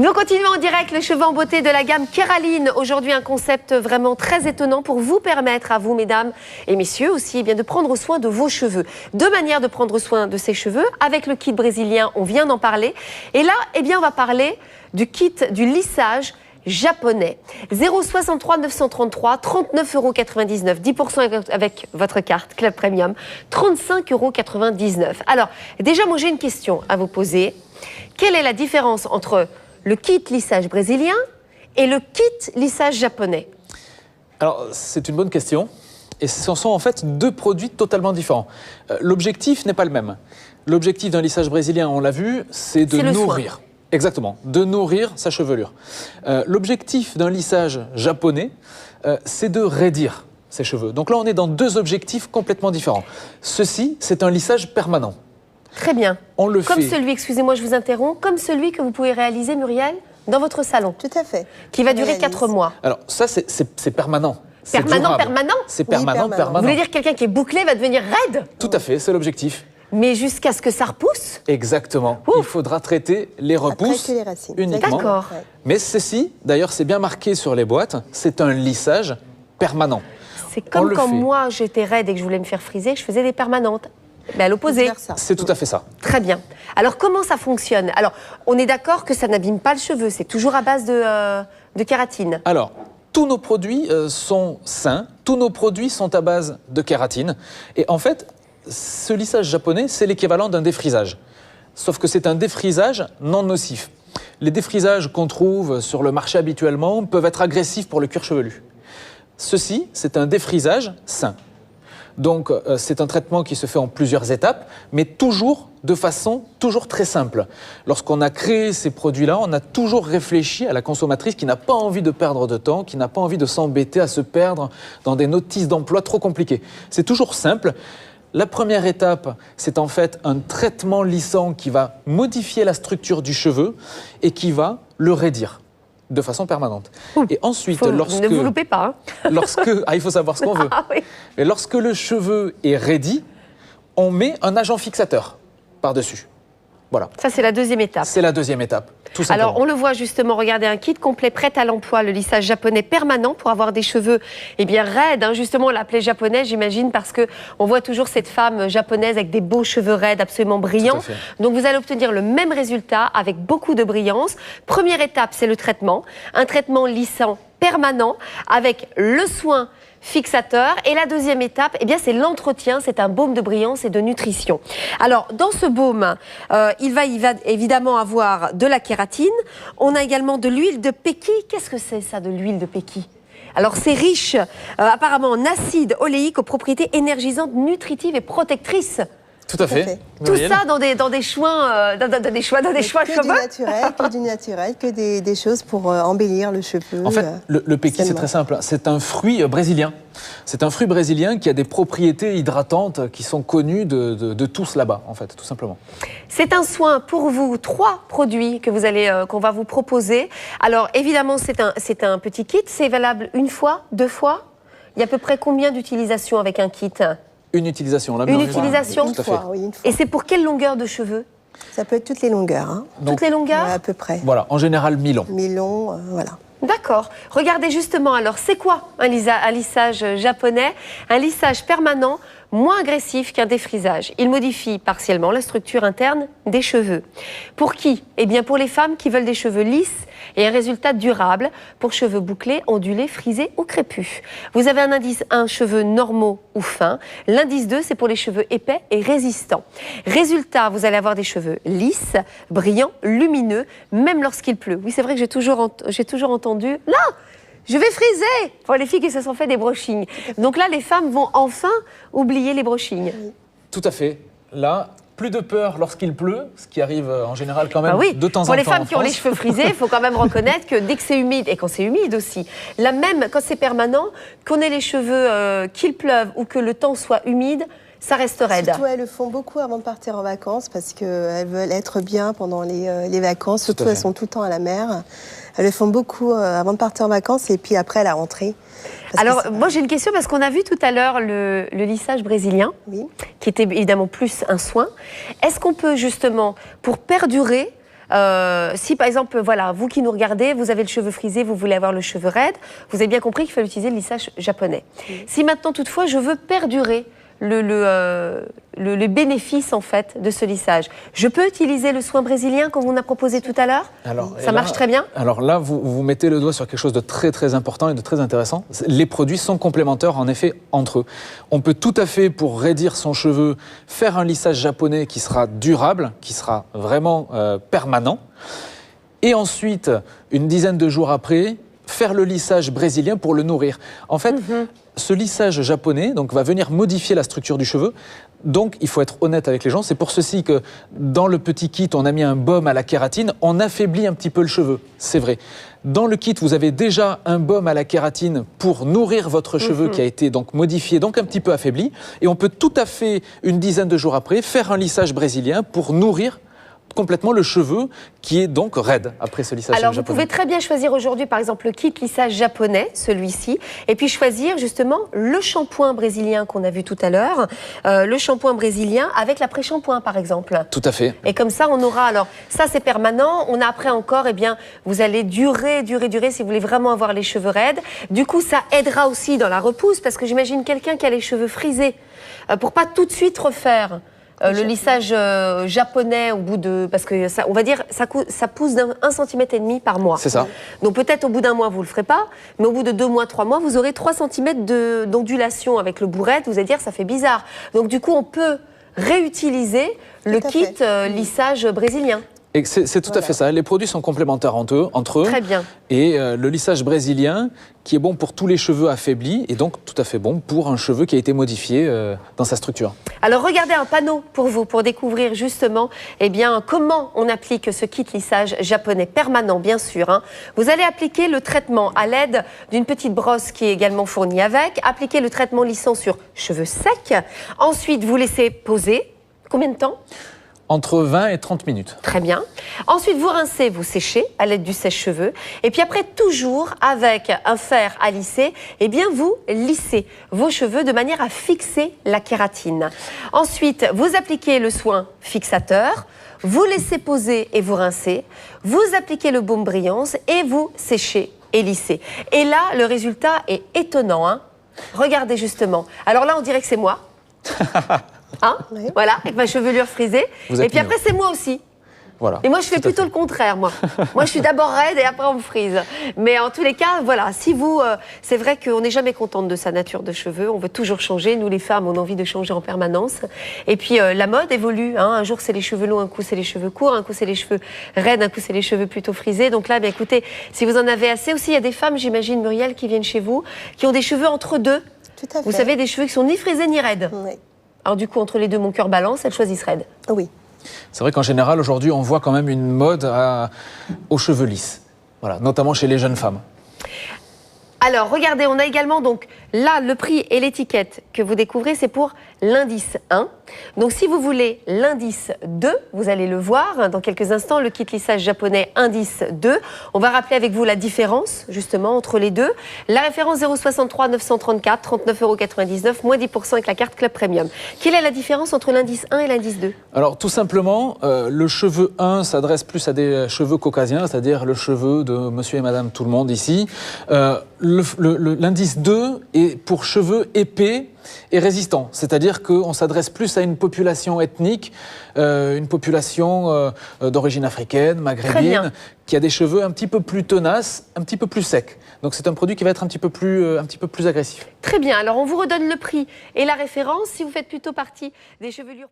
Nous continuons en direct les cheveux en beauté de la gamme Keraline. Aujourd'hui, un concept vraiment très étonnant pour vous permettre à vous, mesdames et messieurs, aussi de prendre soin de vos cheveux. Deux manières de prendre soin de ses cheveux. Avec le kit brésilien, on vient d'en parler. Et là, on va parler du kit du lissage japonais. 063 933, 39,99 €, 10% avec votre carte Club Premium, 35,99 €. Alors, déjà, moi j'ai une question à vous poser. Quelle est la différence entre le kit lissage brésilien et le kit lissage japonais? Alors, c'est une bonne question. Et ce sont en fait deux produits totalement différents. L'objectif n'est pas le même. L'objectif d'un lissage brésilien, on l'a vu, c'est de nourrir. Soin. Exactement, de nourrir sa chevelure. L'objectif d'un lissage japonais, c'est de raidir ses cheveux. Donc là, on est dans deux objectifs complètement différents. Ceci, c'est un lissage permanent. Très bien. On le comme fait. Celui, excusez-moi, je vous interromps, comme celui que vous pouvez réaliser, Muriel, dans votre salon. Tout à fait. Qui va durer 4 mois. Alors ça, c'est permanent. Permanent. C'est permanent. Vous voulez dire que quelqu'un qui est bouclé va devenir raide? Tout à fait, c'est l'objectif. Mais jusqu'à ce que ça repousse? Exactement. Ouf. Il faudra traiter les repousses les racines. uniquement. D'accord. Mais ceci, d'ailleurs, c'est bien marqué sur les boîtes, c'est un lissage permanent. C'est comme quand moi, j'étais raide et que je voulais me faire friser, je faisais des permanentes. Mais à l'opposé. C'est tout à fait ça. Très bien. Alors, comment ça fonctionne? Alors, on est d'accord que ça n'abîme pas le cheveu, c'est toujours à base de kératine. Alors, tous nos produits sont sains, tous nos produits sont à base de kératine. Et en fait, ce lissage japonais, c'est l'équivalent d'un défrisage. Sauf que c'est un défrisage non nocif. Les défrisages qu'on trouve sur le marché habituellement peuvent être agressifs pour le cuir chevelu. Ceci, c'est un défrisage sain. Donc, c'est un traitement qui se fait en plusieurs étapes, mais toujours de façon toujours très simple. Lorsqu'on a créé ces produits-là, on a toujours réfléchi à la consommatrice qui n'a pas envie de perdre de temps, qui n'a pas envie de s'embêter à se perdre dans des notices d'emploi trop compliquées. C'est toujours simple. La première étape, c'est en fait un traitement lissant qui va modifier la structure du cheveu et qui va le raidir de façon permanente. Et ensuite, ne vous loupez pas. Il faut savoir ce qu'on veut. Oui. Et lorsque le cheveu est raidi, on met un agent fixateur par-dessus. Voilà. Ça, c'est la deuxième étape. C'est la deuxième étape, tout simplement. Alors, on le voit justement, regardez, un kit complet prêt à l'emploi, le lissage japonais permanent pour avoir des cheveux raides. Justement, on l'appelait japonais, j'imagine, parce qu'on voit toujours cette femme japonaise avec des beaux cheveux raides, absolument brillants. Donc, vous allez obtenir le même résultat avec beaucoup de brillance. Première étape, c'est le traitement. Un traitement lissant permanent avec le soin fixateur. Et la deuxième étape, c'est l'entretien, c'est un baume de brillance et de nutrition. Alors, dans ce baume, il va évidemment avoir de la kératine. On a également de l'huile de péki. Qu'est-ce que c'est ça, de l'huile de péki? Alors, c'est riche apparemment en acide oléique aux propriétés énergisantes, nutritives et protectrices. Tout à fait. Tout ça dans des choix cheveux. Que du naturel, que des choses pour embellir le cheveu. En fait, le péki, c'est très simple. C'est un fruit brésilien. C'est un fruit brésilien qui a des propriétés hydratantes qui sont connues de tous là-bas, en fait, tout simplement. C'est un soin pour vous, 3 produits qu'on va vous proposer. Alors, évidemment, c'est un petit kit. C'est valable une fois, 2 fois. Il y a à peu près combien d'utilisations avec un kit? Une utilisation. Une utilisation. Une fois. Et c'est pour quelle longueur de cheveux? Ça peut être toutes les longueurs. Toutes les longueurs? À peu près. Voilà, en général, mi-long. Mi-long, voilà. D'accord. Regardez justement, alors, c'est quoi un lissage japonais? Un lissage permanent, moins agressif qu'un défrisage. Il modifie partiellement la structure interne des cheveux. Pour qui? Pour les femmes qui veulent des cheveux lisses et un résultat durable. Pour cheveux bouclés, ondulés, frisés ou crépus. Vous avez un indice 1, cheveux normaux ou fins. L'indice 2, c'est pour les cheveux épais et résistants. Résultat, vous allez avoir des cheveux lisses, brillants, lumineux, même lorsqu'il pleut. Oui, c'est vrai que j'ai toujours entendu... Non, je vais friser pour les filles qui se sont fait des brushings. Donc là, les femmes vont enfin oublier les brushings. Tout à fait. Là, plus de peur lorsqu'il pleut, ce qui arrive en général quand même de temps en temps. Pour les femmes qui ont les cheveux frisés, il faut quand même reconnaître que dès que c'est humide, et quand c'est humide aussi, là même quand c'est permanent, qu'on ait les cheveux qu'il pleuve ou que le temps soit humide, ça reste raide. Surtout, elles le font beaucoup avant de partir en vacances parce qu'elles veulent être bien pendant les vacances. Surtout, elles sont tout le temps à la mer. Elles le font beaucoup avant de partir en vacances et puis après à la rentrée. Alors, moi j'ai une question parce qu'on a vu tout à l'heure le lissage brésilien, qui était évidemment plus un soin. Est-ce qu'on peut justement, pour perdurer, Si par exemple, voilà, vous qui nous regardez, vous avez le cheveu frisé, vous voulez avoir le cheveu raide, vous avez bien compris qu'il fallait utiliser le lissage japonais. Si maintenant toutefois je veux perdurer le bénéfice en fait de ce lissage, je peux utiliser le soin brésilien qu'on vous a proposé tout à l'heure? Ça marche très bien. Alors là, vous mettez le doigt sur quelque chose de très très important et de très intéressant. Les produits sont complémentaires en effet entre eux. On peut tout à fait, pour raidir son cheveu, faire un lissage japonais qui sera durable, qui sera vraiment permanent. Et ensuite, une dizaine de jours après, faire le lissage brésilien pour le nourrir. En fait, ce lissage japonais donc, va venir modifier la structure du cheveu. Donc, il faut être honnête avec les gens. C'est pour ceci que dans le petit kit, on a mis un baume à la kératine. On affaiblit un petit peu le cheveu, c'est vrai. Dans le kit, vous avez déjà un baume à la kératine pour nourrir votre cheveu qui a été donc modifié, donc un petit peu affaibli. Et on peut tout à fait, une dizaine de jours après, faire un lissage brésilien pour nourrir complètement le cheveu qui est donc raide après ce lissage japonais. Alors vous pouvez très bien choisir aujourd'hui par exemple le kit lissage japonais, celui-ci, et puis choisir justement le shampoing brésilien qu'on a vu tout à l'heure, le shampoing brésilien avec l'après-shampoing par exemple. Tout à fait. Et comme ça on aura, alors ça c'est permanent, on a après encore, eh bien vous allez durer si vous voulez vraiment avoir les cheveux raides. Du coup ça aidera aussi dans la repousse parce que j'imagine quelqu'un qui a les cheveux frisés, pour pas tout de suite refaire le lissage japonais au bout de... Parce que, ça, on va dire, ça pousse d'1,5 cm par mois. C'est ça. Donc peut-être au bout d'un mois, vous ne le ferez pas, mais au bout de 2 mois, 3 mois, vous aurez 3 cm d'ondulation avec le bourrette. Vous allez dire, ça fait bizarre. Donc du coup, on peut réutiliser le kit lissage brésilien. Et c'est tout à fait ça. Les produits sont complémentaires entre eux. Très bien. Et le lissage brésilien, qui est bon pour tous les cheveux affaiblis, et donc tout à fait bon pour un cheveu qui a été modifié dans sa structure. Alors regardez un panneau pour vous, pour découvrir justement eh bien, comment on applique ce kit lissage japonais permanent, bien sûr. Hein. Vous allez appliquer le traitement à l'aide d'une petite brosse qui est également fournie avec. Appliquer le traitement lissant sur cheveux secs. Ensuite, vous laissez poser. Combien de temps ? Entre 20 et 30 minutes. Très bien. Ensuite, vous rincez, vous séchez à l'aide du sèche-cheveux. Et puis après, toujours avec un fer à lisser, eh bien, vous lissez vos cheveux de manière à fixer la kératine. Ensuite, vous appliquez le soin fixateur, vous laissez poser et vous rincez. Vous appliquez le baume brillance et vous séchez et lissez. Et là, le résultat est étonnant. Hein. Regardez justement. Alors là, on dirait que c'est moi. Hein, voilà, avec ma chevelure frisée. Et puis après, c'est moi aussi. Voilà, et moi, je fais plutôt le contraire, moi. Moi, je suis d'abord raide et après, on me frise. Mais en tous les cas, voilà, si vous... c'est vrai qu'on n'est jamais contente de sa nature de cheveux. On veut toujours changer. Nous, les femmes, on a envie de changer en permanence. Et puis, la mode évolue. Hein. Un jour, c'est les cheveux longs, un coup, c'est les cheveux courts. Un coup, c'est les cheveux raides, un coup, c'est les cheveux plutôt frisés. Donc là, bien, écoutez, si vous en avez assez aussi, il y a des femmes, j'imagine, Muriel, qui viennent chez vous, qui ont des cheveux entre deux. Tout à fait. Vous savez, des cheveux qui sont ni frisés ni raides. Oui. Alors du coup, entre les deux, mon cœur balance, elles choisissent raide. Oui. C'est vrai qu'en général, aujourd'hui, on voit quand même une mode aux cheveux lisses. Voilà, notamment chez les jeunes femmes. Alors, regardez, on a également, donc, là, le prix et l'étiquette que vous découvrez, c'est pour l'indice 1. Donc, si vous voulez l'indice 2, vous allez le voir dans quelques instants, le kit lissage japonais indice 2. On va rappeler avec vous la différence, justement, entre les deux. La référence 063 934, 39,99 €, moins 10% avec la carte Club Premium. Quelle est la différence entre l'indice 1 et l'indice 2 ? Alors, tout simplement, le cheveu 1 s'adresse plus à des cheveux caucasiens, c'est-à-dire le cheveu de monsieur et madame tout le monde ici. L'indice 2 est pour cheveux épais et résistants, c'est-à-dire qu'on s'adresse plus à une population ethnique, une population d'origine africaine, maghrébine, qui a des cheveux un petit peu plus tenaces, un petit peu plus secs. Donc c'est un produit qui va être un petit peu plus agressif. Très bien, alors on vous redonne le prix et la référence si vous faites plutôt partie des chevelures...